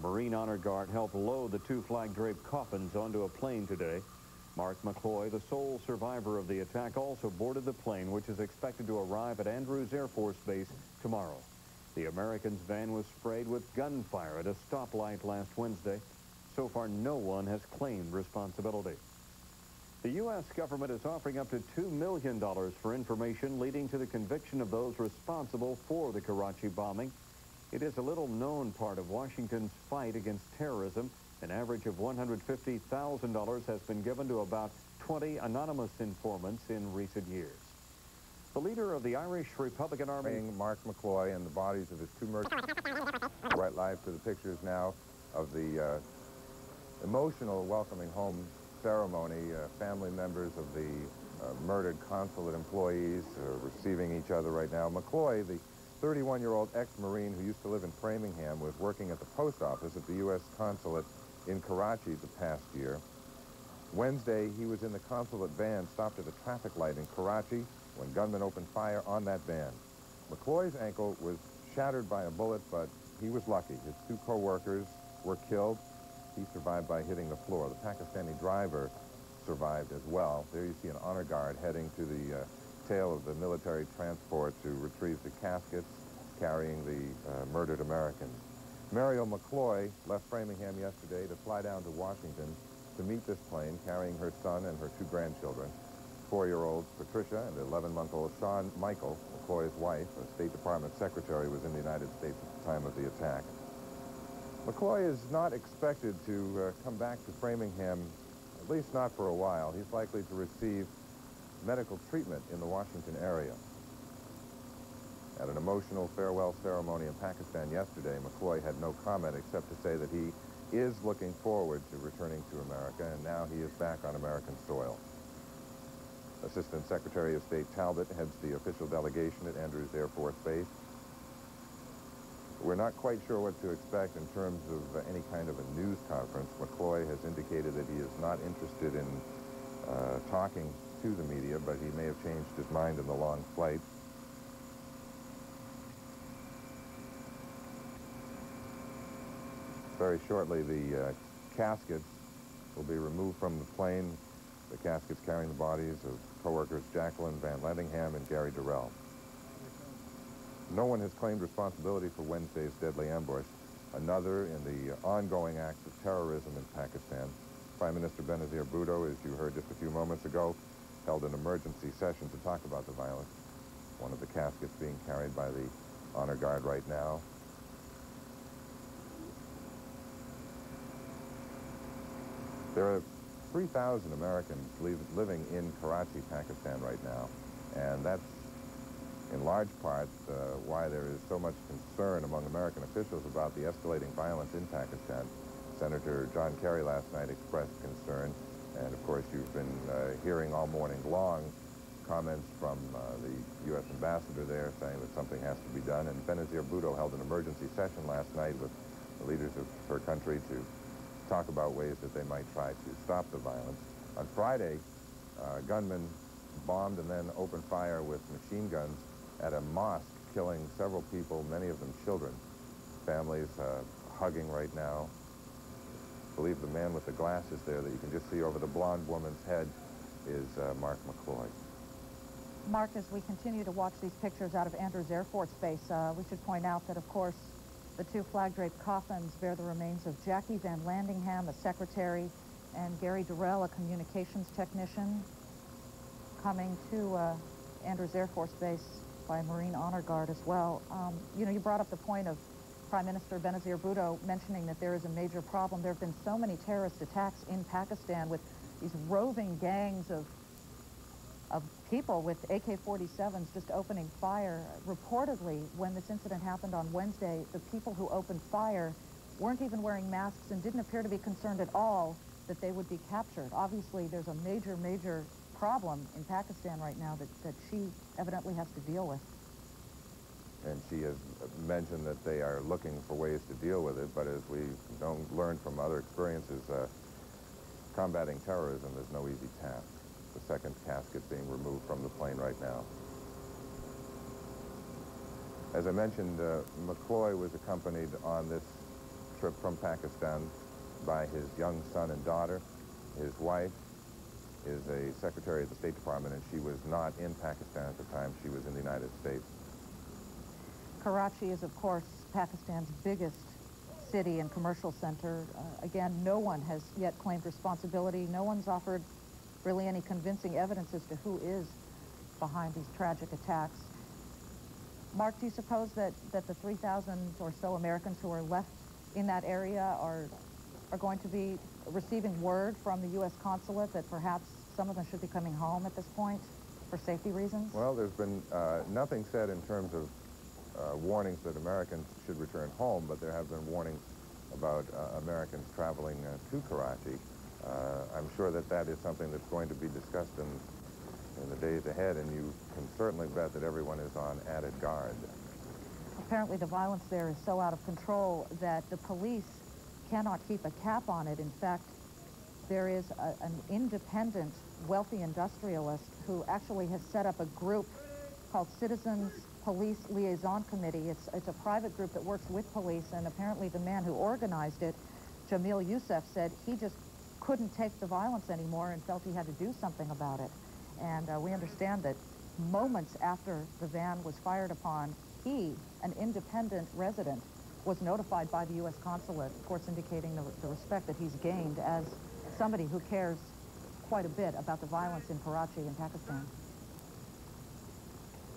Marine Honor Guard helped load the two flag-draped coffins onto a plane today. Mark McCloy, the sole survivor of the attack, also boarded the plane, which is expected to arrive at Andrews Air Force Base tomorrow. The Americans' van was sprayed with gunfire at a stoplight last Wednesday. So far, no one has claimed responsibility. The U.S. government is offering up to $2 million for information leading to the conviction of those responsible for the Karachi bombing. It is a little-known part of Washington's fight against terrorism. An average of $150,000 has been given to about 20 anonymous informants in recent years. The leader of the Irish Republican Army, Mark McCloy, and the bodies of his two murderers. Right live to the pictures now of the emotional welcoming home ceremony. Family members of the murdered consulate employees receiving each other right now. McCloy, the 31-year-old ex-Marine who used to live in Framingham, was working at the post office at the U.S. consulate in Karachi the past year. Wednesday, he was in the consulate van stopped at a traffic light in Karachi when gunmen opened fire on that van. McCloy's ankle was shattered by a bullet, but he was lucky. His two co-workers were killed. He survived by hitting the floor. The Pakistani driver survived as well. There you see an honor guard heading to the tail of the military transport to retrieve the caskets carrying the murdered Americans. Mariel McCloy left Framingham yesterday to fly down to Washington to meet this plane carrying her son and her two grandchildren. 4-year-old Patricia and 11-month-old Sean Michael, McCloy's wife, a State Department secretary, was in the United States at the time of the attack. McCloy is not expected to come back to Framingham, at least not for a while. He's likely to receive medical treatment in the Washington area. At an emotional farewell ceremony in Pakistan yesterday, McCloy had no comment except to say that he is looking forward to returning to America, and now he is back on American soil. Assistant Secretary of State Talbot heads the official delegation at Andrews Air Force Base. We're not quite sure what to expect in terms of any kind of a news conference. McCloy has indicated that he is not interested in talking to the media, but he may have changed his mind in the long flight. Very shortly, the caskets will be removed from the plane. The caskets carrying the bodies of co-workers Jacqueline Van Lettingham and Gary Durrell. No one has claimed responsibility for Wednesday's deadly ambush, another in the ongoing acts of terrorism in Pakistan. Prime Minister Benazir Bhutto, as you heard just a few moments ago, held an emergency session to talk about the violence. One of the caskets being carried by the honor guard right now. There are 3,000 Americans living in Karachi, Pakistan right now, and that's in large part why there is so much concern among American officials about the escalating violence in Pakistan. Senator John Kerry last night expressed concern, and of course you've been hearing all morning long comments from the U.S. ambassador there saying that something has to be done, and Benazir Bhutto held an emergency session last night with the leaders of her country to talk about ways that they might try to stop the violence. On Friday, gunmen bombed and then opened fire with machine guns at a mosque, killing several people, many of them children. Families hugging right now. I believe the man with the glasses there that you can just see over the blonde woman's head is Mark McCloy. Mark, as we continue to watch these pictures out of Andrews Air Force Base, we should point out that, of course, the two flag-draped coffins bear the remains of Jackie Van Lettingham, a secretary, and Gary Durrell, a communications technician, coming to Andrews Air Force Base by Marine Honor Guard as well. You know, you brought up the point of Prime Minister Benazir Bhutto mentioning that there is a major problem. There have been so many terrorist attacks in Pakistan with these roving gangs of people with AK-47s just opening fire. Reportedly, when this incident happened on Wednesday, the people who opened fire weren't even wearing masks and didn't appear to be concerned at all that they would be captured. Obviously, there's a major, major problem in Pakistan right now that she evidently has to deal with. And she has mentioned that they are looking for ways to deal with it, but as we learned from other experiences, combating terrorism is no easy task. The second casket being removed from the plane right now. As I mentioned, McCloy was accompanied on this trip from Pakistan by his young son and daughter. His wife is a secretary of the State Department, and she was not in Pakistan at the time. She was in the United States. Karachi is, of course, Pakistan's biggest city and commercial center. Again, no one has yet claimed responsibility. No one's offered really any convincing evidence as to who is behind these tragic attacks. Mark, do you suppose that the 3,000 or so Americans who are left in that area are going to be receiving word from the U.S. consulate that perhaps some of them should be coming home at this point for safety reasons? Well, there's been nothing said in terms of warnings that Americans should return home, but there have been warnings about Americans traveling to Karachi. I'm sure that is something that's going to be discussed in the days ahead, and you can certainly bet that everyone is on added guard. Apparently the violence there is so out of control that the police cannot keep a cap on it. In fact, there is an independent, wealthy industrialist who actually has set up a group called Citizens Police Liaison Committee. It's a private group that works with police, and apparently the man who organized it, Jamil Youssef, said he just couldn't take the violence anymore and felt he had to do something about it. And we understand that moments after the van was fired upon, he, an independent resident, was notified by the U.S. consulate, of course indicating the respect that he's gained as somebody who cares quite a bit about the violence in Karachi in Pakistan.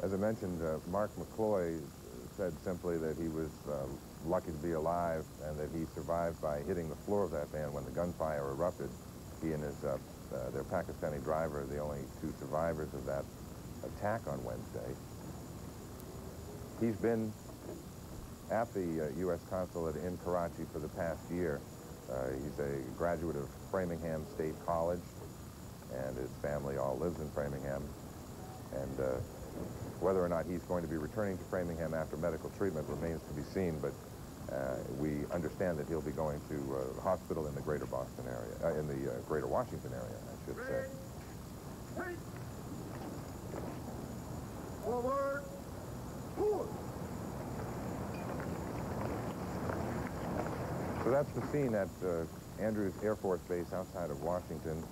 As I mentioned, Mark McCloy said simply that he was lucky to be alive and that he survived by hitting the floor of that van when the gunfire erupted. He and his their Pakistani driver are the only two survivors of that attack on Wednesday. He's been at the U.S. consulate in Karachi for the past year. He's a graduate of Framingham State College, and his family all lives in Framingham. And whether or not he's going to be returning to Framingham after medical treatment remains to be seen, but we understand that he'll be going to a hospital in the greater Boston area, in the greater Washington area, I should say. Forward. Forward. So that's the scene at Andrews Air Force Base outside of Washington.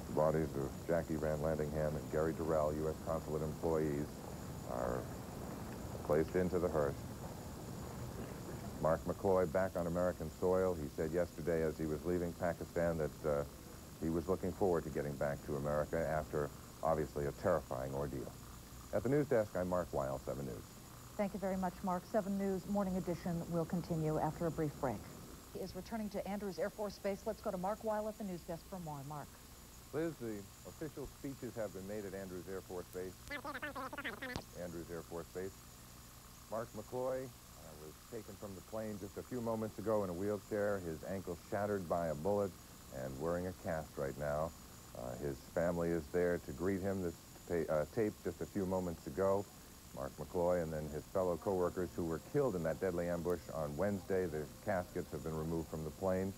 The bodies of Jackie Van Landingham and Gary Durrell, U.S. consulate employees, are placed into the hearse. Mark McCloy back on American soil. He said yesterday as he was leaving Pakistan that he was looking forward to getting back to America after, obviously, a terrifying ordeal. At the news desk, I'm Mark Weil, 7 News. Thank you very much, Mark. 7 News Morning Edition will continue after a brief break. He is returning to Andrews Air Force Base. Let's go to Mark Weil at the news desk for more. Mark. Liz, the official speeches have been made at Andrews Air Force Base. Andrews Air Force Base. Mark McCloy was taken from the plane just a few moments ago in a wheelchair, his ankle shattered by a bullet and wearing a cast right now. His family is there to greet him. This tape just a few moments ago. Mark McCloy and then his fellow co-workers who were killed in that deadly ambush on Wednesday. Their caskets have been removed from the plane.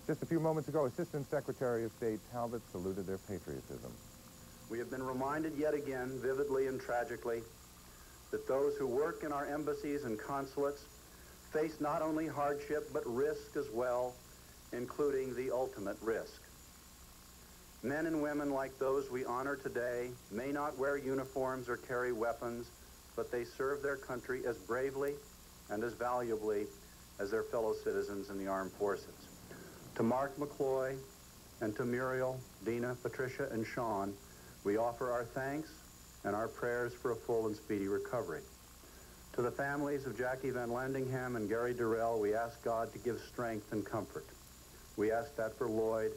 Just a few moments ago, Assistant Secretary of State Talbot saluted their patriotism. We have been reminded yet again, vividly and tragically, that those who work in our embassies and consulates face not only hardship, but risk as well, including the ultimate risk. Men and women like those we honor today may not wear uniforms or carry weapons, but they serve their country as bravely and as valuably as their fellow citizens in the armed forces. To Mark McCloy and to Muriel, Dina, Patricia, and Sean, we offer our thanks and our prayers for a full and speedy recovery. To the families of Jackie Van Landingham and Gary Durrell, we ask God to give strength and comfort. We ask that for Lloyd,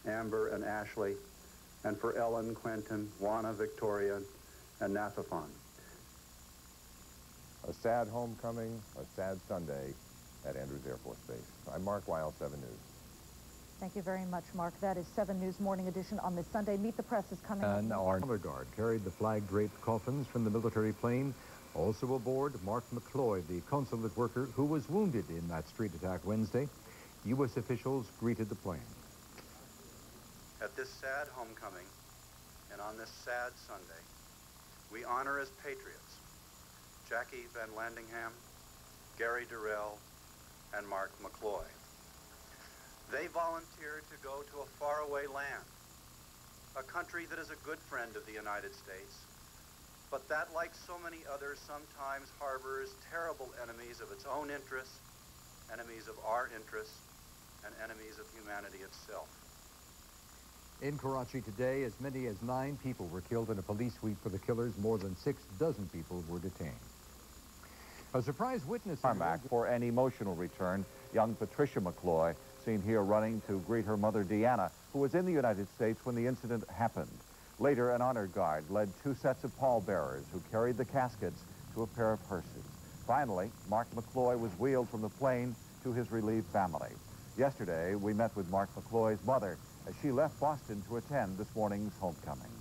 Amber, and Ashley, and for Ellen, Quentin, Juana, Victoria, and Nathafon. A sad homecoming, a sad Sunday at Andrews Air Force Base. I'm Mark Weil, 7 News. Thank you very much, Mark. That is 7 News Morning Edition on this Sunday. Meet the Press is coming up. And our color guard carried the flag-draped coffins from the military plane. Also aboard, Mark McCloy, the consulate worker who was wounded in that street attack Wednesday. U.S. officials greeted the plane. At this sad homecoming and on this sad Sunday, we honor as patriots Jackie Van Landingham, Gary Durrell, and Mark McCloy. volunteered to go to a faraway land, a country that is a good friend of the United States, but that, like so many others, sometimes harbors terrible enemies of its own interests, enemies of our interests, and enemies of humanity itself. In Karachi today, as many as 9 people were killed in a police sweep for the killers. More than 6 dozen people were detained. A surprise witness Tarmac for an emotional return. Young Patricia McCloy, seen here running to greet her mother, Deanna, who was in the United States when the incident happened. Later, an honor guard led 2 sets of pallbearers who carried the caskets to a pair of hearses. Finally, Mark McCloy was wheeled from the plane to his relieved family. Yesterday, we met with Mark McCloy's mother as she left Boston to attend this morning's homecoming.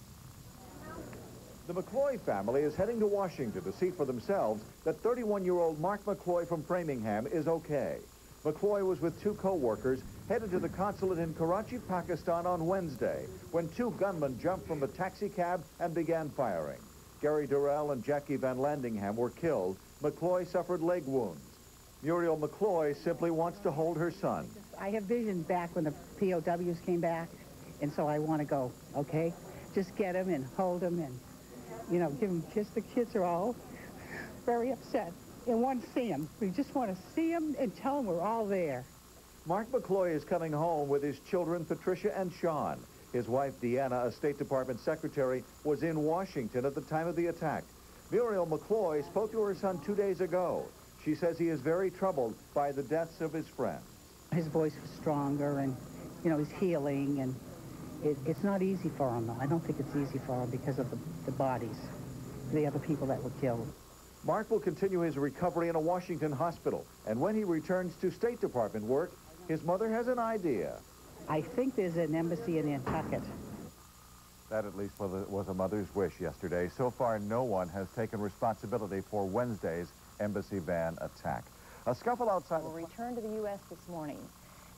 The McCloy family is heading to Washington to see for themselves that 31-year-old Mark McCloy from Framingham is okay. McCloy was with 2 co-workers headed to the consulate in Karachi, Pakistan on Wednesday when 2 gunmen jumped from a taxi cab and began firing. Gary Durrell and Jackie Van Landingham were killed. McCloy suffered leg wounds. Muriel McCloy simply wants to hold her son. I have vision back when the POWs came back, and so I want to go, okay? Just get him and hold him and, you know, give him a kiss. The kids are all very upset and want to see him. We just want to see him and tell him we're all there. Mark McCloy is coming home with his children, Patricia and Sean. His wife, Deanna, a State Department secretary, was in Washington at the time of the attack. Muriel McCloy spoke to her son 2 days ago. She says he is very troubled by the deaths of his friends. His voice was stronger, and, you know, he's healing, and it's not easy for him, though. I don't think it's easy for him because of the bodies, the other people that were killed. Mark will continue his recovery in a Washington hospital, and when he returns to State Department work, his mother has an idea. I think there's an embassy in Nantucket. That at least was a mother's wish yesterday. So far, no one has taken responsibility for Wednesday's embassy van attack. A scuffle outside... Will return to the U.S. this morning.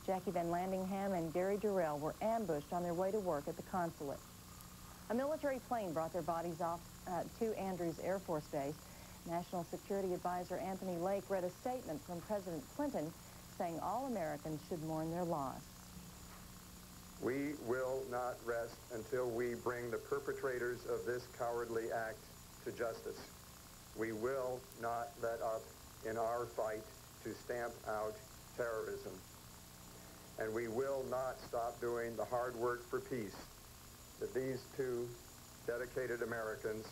Jackie Van Landingham and Gary Durrell were ambushed on their way to work at the consulate. A military plane brought their bodies off to Andrews Air Force Base. National Security Advisor Anthony Lake read a statement from President Clinton saying all Americans should mourn their loss. We will not rest until we bring the perpetrators of this cowardly act to justice. We will not let up in our fight to stamp out terrorism. And we will not stop doing the hard work for peace that these 2 dedicated Americans,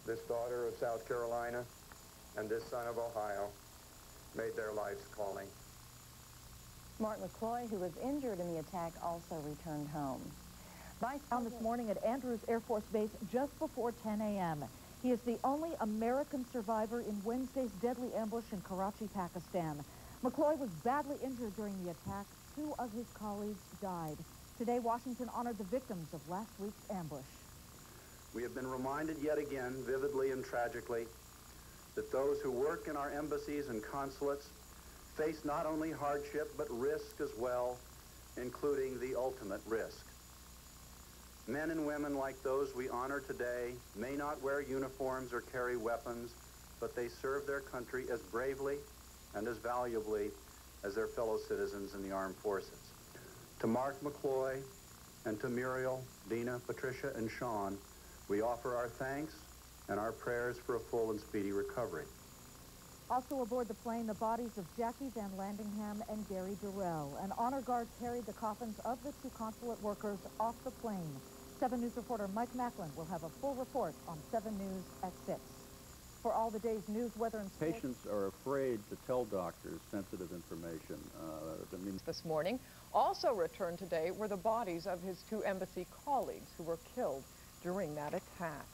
this daughter of South Carolina and this son of Ohio, made their life's calling. Mark McCloy, who was injured in the attack, also returned home. Found this morning at Andrews Air Force Base just before 10 a.m. He is the only American survivor in Wednesday's deadly ambush in Karachi, Pakistan. McCloy was badly injured during the attack. 2 of his colleagues died. Today, Washington honored the victims of last week's ambush. We have been reminded yet again, vividly and tragically, that those who work in our embassies and consulates face not only hardship but risk as well, including the ultimate risk. Men and women like those we honor today may not wear uniforms or carry weapons, but they serve their country as bravely and as valuably as their fellow citizens in the armed forces. To Mark McCloy and to Muriel, Dina, Patricia, and Sean, we offer our thanks and our prayers for a full and speedy recovery. Also aboard the plane, the bodies of Jackie Van Landingham and Gary Durrell. An honor guard carried the coffins of the 2 consulate workers off the plane. 7 News reporter Mike Macklin will have a full report on 7 News at 6. For all the day's news, weather, and sports. Patients are afraid to tell doctors sensitive information. This morning, also returned today were the bodies of his 2 embassy colleagues who were killed during that attack.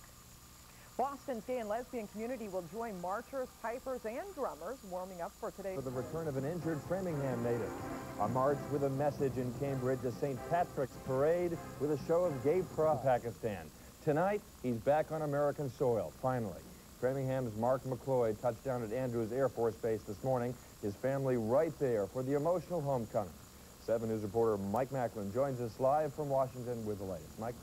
Boston's gay and lesbian community will join marchers, pipers, and drummers warming up for today's... For the return of an injured Framingham native. A march with a message in Cambridge, a St. Patrick's parade with a show of gay pride in Pakistan. Tonight, he's back on American soil, finally. Framingham's Mark McCloy touched down at Andrews Air Force Base this morning. His family right there for the emotional homecoming. 7 News reporter Mike Macklin joins us live from Washington with the latest. Mike?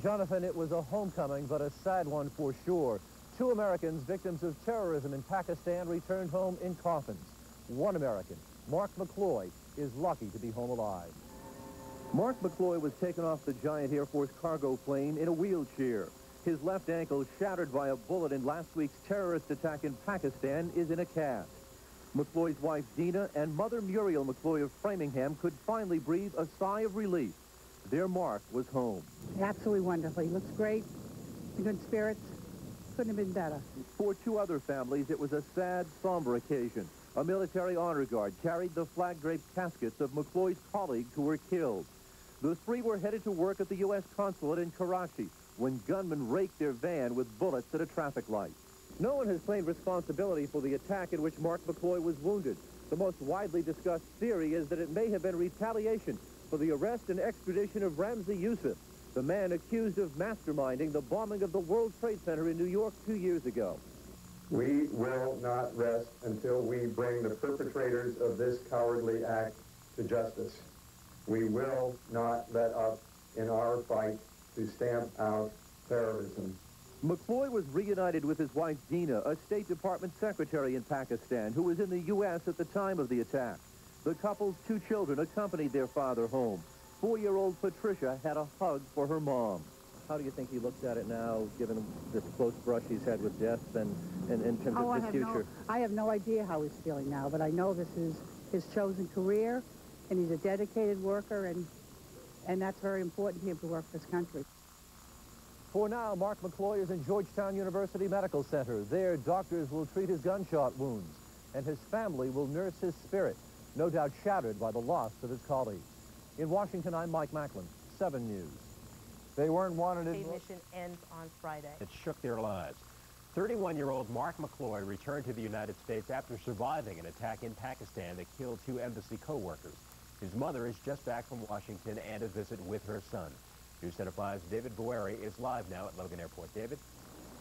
Jonathan, it was a homecoming, but a sad one for sure. 2 Americans, victims of terrorism in Pakistan, returned home in coffins. 1 American, Mark McCloy, is lucky to be home alive. Mark McCloy was taken off the giant Air Force cargo plane in a wheelchair. His left ankle, shattered by a bullet in last week's terrorist attack in Pakistan, is in a cast. McCloy's wife, Dina, and mother Muriel McCloy of Framingham could finally breathe a sigh of relief. Their Mark was home. Absolutely wonderful. He looks great, in good spirits. Couldn't have been better. For two other families, it was a sad, somber occasion. A military honor guard carried the flag-draped caskets of McCloy's colleagues who were killed. The three were headed to work at the U.S. Consulate in Karachi when gunmen raked their van with bullets at a traffic light. No one has claimed responsibility for the attack in which Mark McCloy was wounded. The most widely discussed theory is that it may have been retaliation for the arrest and extradition of Ramzi Youssef, the man accused of masterminding the bombing of the World Trade Center in New York 2 years ago. We will not rest until we bring the perpetrators of this cowardly act to justice. We will not let up in our fight to stamp out terrorism. McCloy was reunited with his wife, Dina, a State Department secretary in Pakistan, who was in the U.S. at the time of the attack. The couple's two children accompanied their father home. 4-year-old Patricia had a hug for her mom. How do you think he looks at it now, given this close brush he's had with death and in terms of his future? I have no idea how he's feeling now, but I know this is his chosen career, and he's a dedicated worker, and that's very important to him to work for this country. For now, Mark McCloy is in Georgetown University Medical Center. There, doctors will treat his gunshot wounds, and his family will nurse his spirit, no doubt shattered by the loss of his colleagues. In Washington, I'm Mike Macklin, 7 News. They weren't wanted in... The mission ends on Friday. It shook their lives. 31-year-old Mark McCloy returned to the United States after surviving an attack in Pakistan that killed 2 embassy co-workers. His mother is just back from Washington and a visit with her son. News Center 5's David Boeri is live now at Logan Airport. David?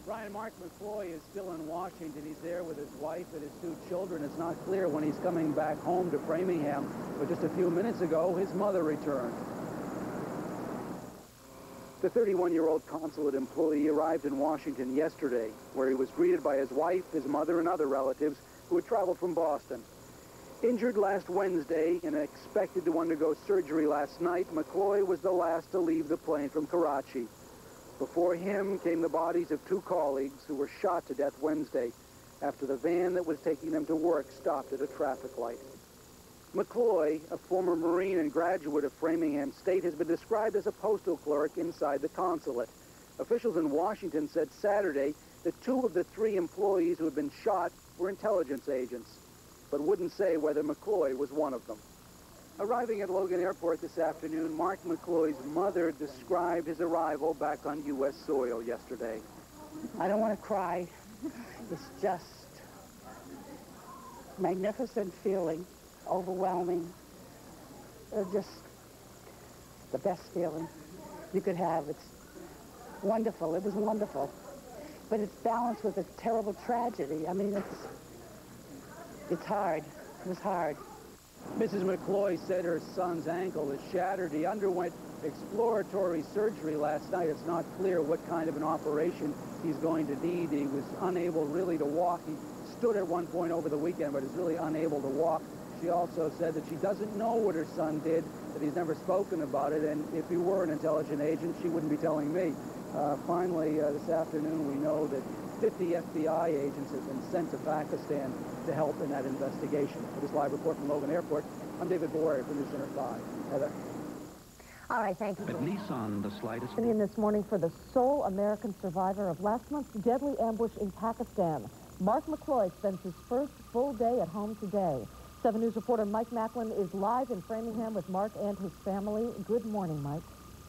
Ryan, Mark McCloy is still in Washington. He's there with his wife and his 2 children. It's not clear when he's coming back home to Framingham, but just a few minutes ago, his mother returned. The 31-year-old consulate employee arrived in Washington yesterday, where he was greeted by his wife, his mother, and other relatives who had traveled from Boston. Injured last Wednesday and expected to undergo surgery last night, McCloy was the last to leave the plane from Karachi. Before him came the bodies of 2 colleagues who were shot to death Wednesday after the van that was taking them to work stopped at a traffic light. McCloy, a former Marine and graduate of Framingham State, has been described as a postal clerk inside the consulate. Officials in Washington said Saturday that 2 of the 3 employees who had been shot were intelligence agents, but wouldn't say whether McCloy was one of them. Arriving at Logan Airport this afternoon, Mark McCloy's mother described his arrival back on U.S. soil yesterday. I don't want to cry. It's just magnificent feeling, overwhelming. Just the best feeling you could have. It's wonderful. It was wonderful. But it's balanced with a terrible tragedy. I mean, it's hard. It was hard. Mrs. McCloy said her son's ankle is shattered. He underwent exploratory surgery last night. It's not clear what kind of an operation he's going to need. He was unable really to walk. He stood at one point over the weekend, but is really unable to walk. She also said that she doesn't know what her son did, that he's never spoken about it, and if he were an intelligent agent, she wouldn't be telling me. Finally, this afternoon, we know that 50 FBI agents have been sent to Pakistan to help in that investigation. For this live report from Logan Airport, I'm David Boyer for News Center 5. Heather. All right, thank you. At least on the slightest... In this morning for the sole American survivor of last month's deadly ambush in Pakistan. Mark McCloy spends his first full day at home today. 7 News reporter Mike Macklin is live in Framingham with Mark and his family. Good morning, Mike.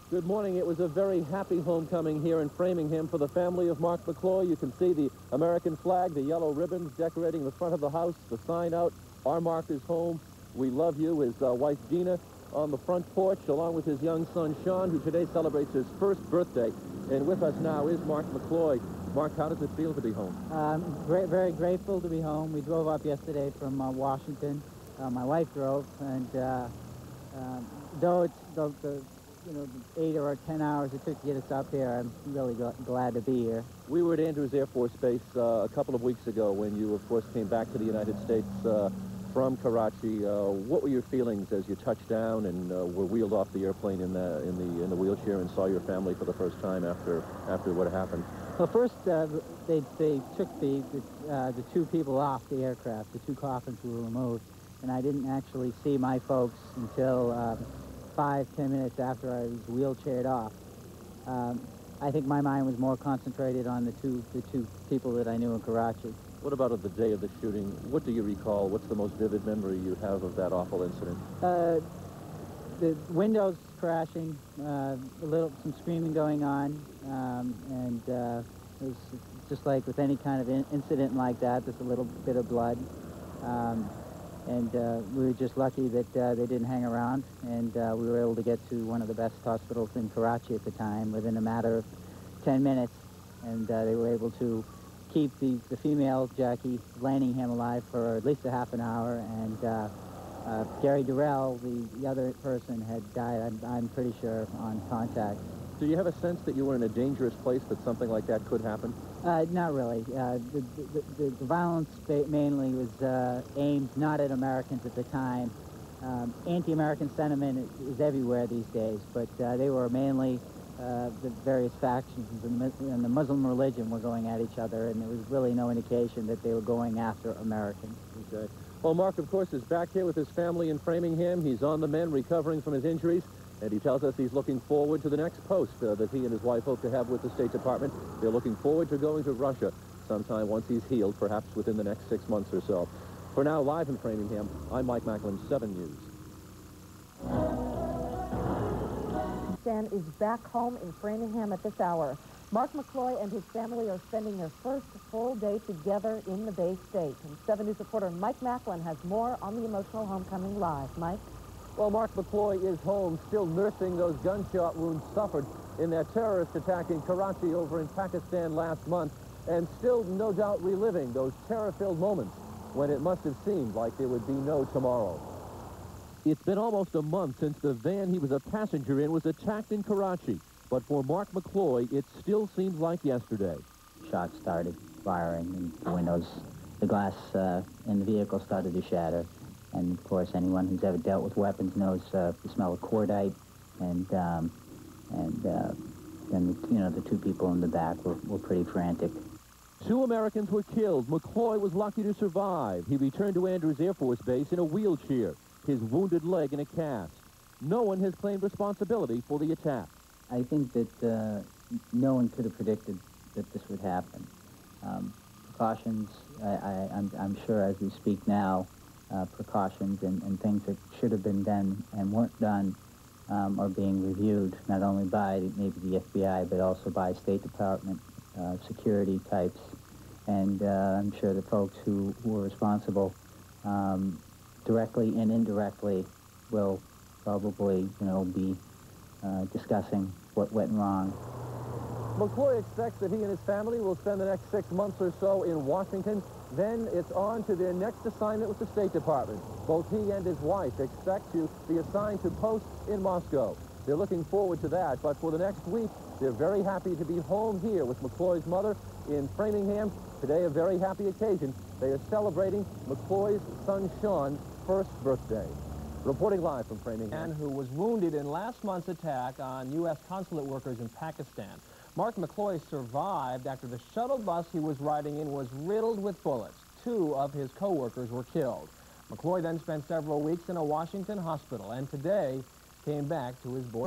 Good morning. It was a very happy homecoming here in Framingham for the family of Mark McCloy. You can see the American flag, the yellow ribbons decorating the front of the house, the sign out, "Our Mark is home, we love you," his wife Gina on the front porch, along with his young son Sean, who today celebrates his first birthday. And with us now is Mark McCloy. Mark, how does it feel to be home? Very grateful to be home. We drove up yesterday from Washington. My wife drove, and though it's the 8 or 10 hours it took to get us up here, I'm really glad to be here. We were at Andrews Air Force Base a couple of weeks ago when you, of course, came back to the United States from Karachi. What were your feelings as you touched down and were wheeled off the airplane in the wheelchair and saw your family for the first time after what happened? Well, first they took the two people off the aircraft. The two coffins were removed, and I didn't actually see my folks until 5-10 minutes after I was wheelchaired off. I think my mind was more concentrated on the two people that I knew in Karachi. What about at the day of the shooting? What do you recall? What's the most vivid memory you have of that awful incident? The windows crashing, some screaming going on, and it was just like with any kind of incident like that, just a little bit of blood. And we were just lucky that they didn't hang around, and we were able to get to one of the best hospitals in Karachi at the time within a matter of 10 minutes, and they were able to keep the female, Jackie Landingham, alive for at least a half an hour, and Gary Durrell, the other person, had died, I'm pretty sure, on contact. Do you have a sense that you were in a dangerous place, that something like that could happen? Not really. The violence mainly was aimed not at Americans at the time. Anti-American sentiment is everywhere these days, but they were mainly the various factions and the Muslim religion were going at each other, and there was really no indication that they were going after Americans. Okay. Well, Mark, of course, is back here with his family in Framingham. He's on the mend, recovering from his injuries. And he tells us he's looking forward to the next post that he and his wife hope to have with the State Department. They're looking forward to going to Russia sometime once he's healed, perhaps within the next 6 months or so. For now, live in Framingham, I'm Mike Macklin, 7 News. Stan is back home in Framingham at this hour. Mark McCloy and his family are spending their first full day together in the Bay State. And 7 News reporter Mike Macklin has more on the emotional homecoming live. Mike? Well, Mark McCloy is home, still nursing those gunshot wounds suffered in that terrorist attack in Karachi over in Pakistan last month, and still, no doubt, reliving those terror-filled moments when it must have seemed like there would be no tomorrow. It's been almost a month since the van he was a passenger in was attacked in Karachi, but for Mark McCloy, it still seems like yesterday. Shots started firing, and the windows, the glass in the vehicle started to shatter. And, of course, anyone who's ever dealt with weapons knows the smell of cordite, and then, the two people in the back were pretty frantic. 2 Americans were killed. McCloy was lucky to survive. He returned to Andrews Air Force Base in a wheelchair, his wounded leg in a cast. No one has claimed responsibility for the attack. I think that no one could have predicted that this would happen. Precautions, I'm sure as we speak now, precautions and things that should have been done and weren't done are being reviewed, not only by maybe the FBI, but also by State Department security types. And I'm sure the folks who were responsible directly and indirectly will probably, be discussing what went wrong. McCloy expects that he and his family will spend the next 6 months or so in Washington. Then it's on to their next assignment with the State Department. Both he and his wife expect to be assigned to posts in Moscow. They're looking forward to that, but for the next week, they're very happy to be home here with McCloy's mother in Framingham. Today, a very happy occasion. They are celebrating McCloy's son Sean's first birthday. Reporting live from Framingham. Who was wounded in last month's attack on U.S. consulate workers in Pakistan. Mark McCloy survived after the shuttle bus he was riding in was riddled with bullets. 2 of his co-workers were killed. McCloy then spent several weeks in a Washington hospital and today came back to his board.